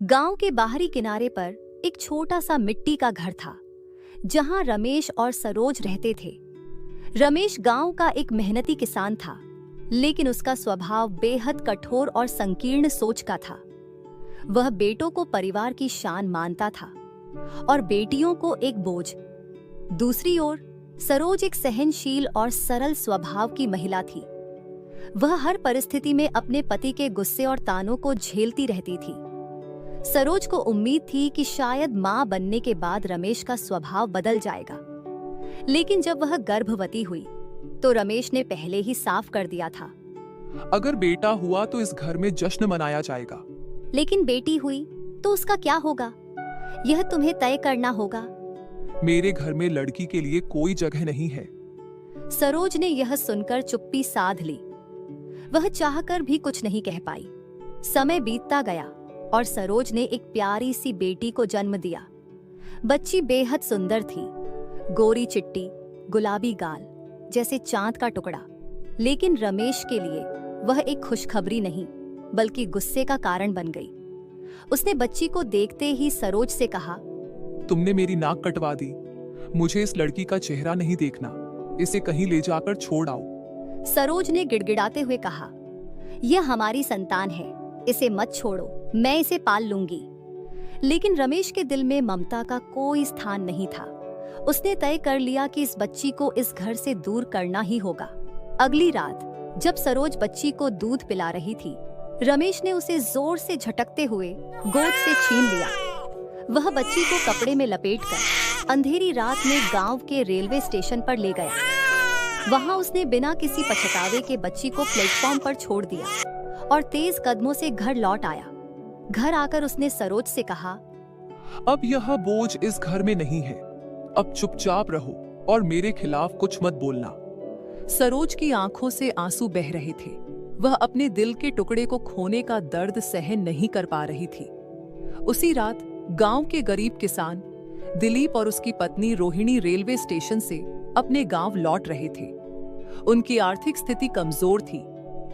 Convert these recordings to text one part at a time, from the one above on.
गांव के बाहरी किनारे पर एक छोटा सा मिट्टी का घर था जहां रमेश और सरोज रहते थे। रमेश गांव का एक मेहनती किसान था, लेकिन उसका स्वभाव बेहद कठोर और संकीर्ण सोच का था। वह बेटों को परिवार की शान मानता था और बेटियों को एक बोझ। दूसरी ओर सरोज एक सहनशील और सरल स्वभाव की महिला थी। वह हर परिस्थिति में अपने पति के गुस्से और तानों को झेलती रहती थी। सरोज को उम्मीद थी कि शायद मां बनने के बाद रमेश का स्वभाव बदल जाएगा, लेकिन जब वह गर्भवती हुई तो रमेश ने पहले ही साफ कर दिया था, अगर बेटा हुआ तो इस घर में जश्न मनाया जाएगा। लेकिन बेटी हुई तो उसका क्या होगा, यह तुम्हें तय करना होगा। मेरे घर में लड़की के लिए कोई जगह नहीं है। सरोज ने यह सुनकर चुप्पी साध ली। वह चाहकर भी कुछ नहीं कह पाई। समय बीतता गया और सरोज ने एक प्यारी सी बेटी को जन्म दिया। बच्ची बेहद सुंदर थी, गोरी चिट्टी, गुलाबी गाल जैसे चांद का टुकड़ा। लेकिन रमेश के लिए वह एक खुशखबरी नहीं बल्कि गुस्से का कारण बन गई। उसने बच्ची को देखते ही सरोज से कहा, तुमने मेरी नाक कटवा दी। मुझे इस लड़की का चेहरा नहीं देखना। इसे कहीं ले जाकर छोड़ आओ। सरोज ने गिड़गिड़ाते हुए कहा, यह हमारी संतान है, इसे मत छोड़ो, मैं इसे पाल लूंगी। लेकिन रमेश के दिल में ममता का कोई स्थान नहीं था। उसने तय कर लिया कि इस बच्ची को इस घर से दूर करना ही होगा। अगली रात जब सरोज बच्ची को दूध पिला रही थी, रमेश ने उसे जोर से झटकते हुए गोद से छीन लिया। वह बच्ची को कपड़े में लपेटकर अंधेरी रात में गांव के रेलवे स्टेशन पर ले गया। वहां उसने बिना किसी पछतावे के बच्ची को प्लेटफॉर्म पर छोड़ दिया और तेज कदमों से घर लौट आया। घर आकर उसने सरोज से कहा, अब यह बोझ इस घर में नहीं है। अब चुपचाप रहो और मेरे खिलाफ कुछ मत बोलना। सरोज की आंखों से आंसू बह रहे थे। वह अपने दिल के टुकड़े को खोने का दर्द सहन नहीं कर पा रही थी। उसी रात गांव के गरीब किसान दिलीप और उसकी पत्नी रोहिणी रेलवे स्टेशन से अपने गांव लौट रहे थे। उनकी आर्थिक स्थिति कमजोर थी,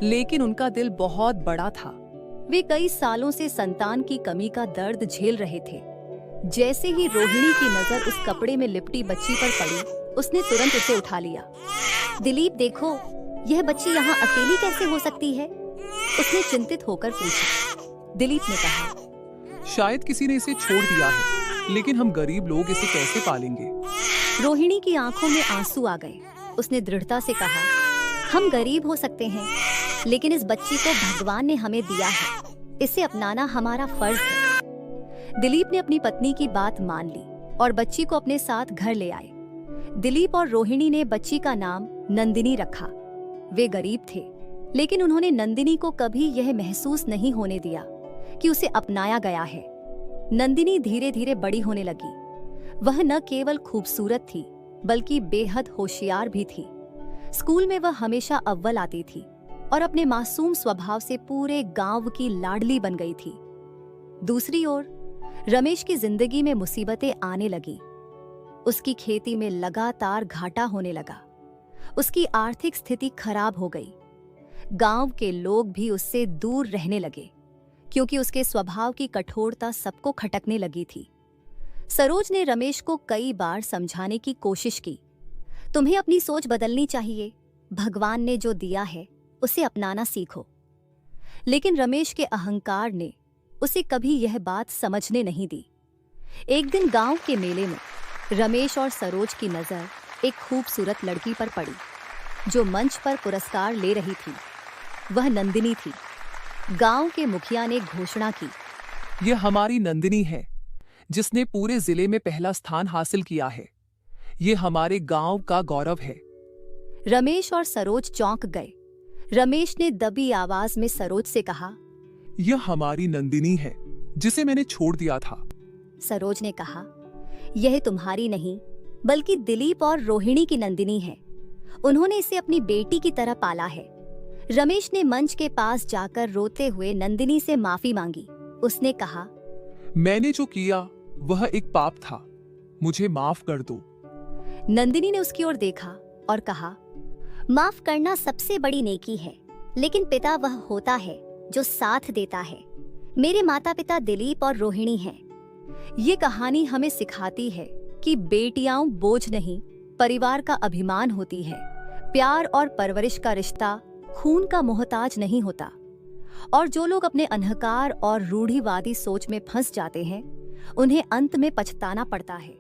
लेकिन उनका दिल बहुत बड़ा था। वे कई सालों से संतान की कमी का दर्द झेल रहे थे। जैसे ही रोहिणी की नजर उस कपड़े में लिपटी बच्ची पर पड़ी, उसने तुरंत उसे उठा लिया। दिलीप देखो, यह बच्ची यहाँ अकेली कैसे हो सकती है? उसने चिंतित होकर पूछा। दिलीप ने कहा, शायद किसी ने इसे छोड़ दिया है, लेकिन हम गरीब लोग इसे कैसे पालेंगे? रोहिणी की आंखों में आंसू आ गए। उसने दृढ़ता से कहा, हम गरीब हो सकते हैं, लेकिन इस बच्ची को भगवान ने हमें दिया है। इसे अपनाना हमारा फर्ज है। दिलीप ने अपनी पत्नी की बात मान ली और बच्ची को अपने साथ घर ले आए। दिलीप और रोहिणी ने बच्ची का नाम नंदिनी रखा। वे गरीब थे, लेकिन उन्होंने नंदिनी को कभी यह महसूस नहीं होने दिया कि उसे अपनाया गया है। नंदिनी धीरे धीरे बड़ी होने लगी। वह न केवल खूबसूरत थी बल्कि बेहद होशियार भी थी। स्कूल में वह हमेशा अव्वल आती थी और अपने मासूम स्वभाव से पूरे गांव की लाडली बन गई थी। दूसरी ओर रमेश की जिंदगी में मुसीबतें आने लगी। उसकी खेती में लगातार घाटा होने लगा। उसकी आर्थिक स्थिति खराब हो गई। गांव के लोग भी उससे दूर रहने लगे क्योंकि उसके स्वभाव की कठोरता सबको खटकने लगी थी। सरोज ने रमेश को कई बार समझाने की कोशिश की, तुम्हें अपनी सोच बदलनी चाहिए। भगवान ने जो दिया है उसे अपनाना सीखो। लेकिन रमेश के अहंकार ने उसे कभी यह बात समझने नहीं दी। एक दिन गांव के मेले में रमेश और सरोज की नजर एक खूबसूरत लड़की पर पड़ी जो मंच पर पुरस्कार ले रही थी। वह नंदिनी थी। गांव के मुखिया ने घोषणा की, यह हमारी नंदिनी है जिसने पूरे जिले में पहला स्थान हासिल किया है। ये हमारे गांव का गौरव है। रमेश और सरोज चौंक गए। रमेश ने दबी आवाज में सरोज से कहा, यह हमारी नंदिनी है जिसे मैंने छोड़ दिया था। सरोज ने कहा, यह तुम्हारी नहीं बल्कि दिलीप और रोहिणी की नंदिनी है। उन्होंने इसे अपनी बेटी की तरह पाला है। रमेश ने मंच के पास जाकर रोते हुए नंदिनी से माफी मांगी। उसने कहा, मैंने जो किया वह एक पाप था, मुझे माफ कर दो। नंदिनी ने उसकी ओर देखा और कहा, माफ करना सबसे बड़ी नेकी है, लेकिन पिता वह होता है जो साथ देता है। मेरे माता पिता दिलीप और रोहिणी हैं। ये कहानी हमें सिखाती है कि बेटियां बोझ नहीं, परिवार का अभिमान होती है। प्यार और परवरिश का रिश्ता खून का मोहताज नहीं होता। और जो लोग अपने अहंकार और रूढ़िवादी सोच में फंस जाते हैं, उन्हें अंत में पछताना पड़ता है।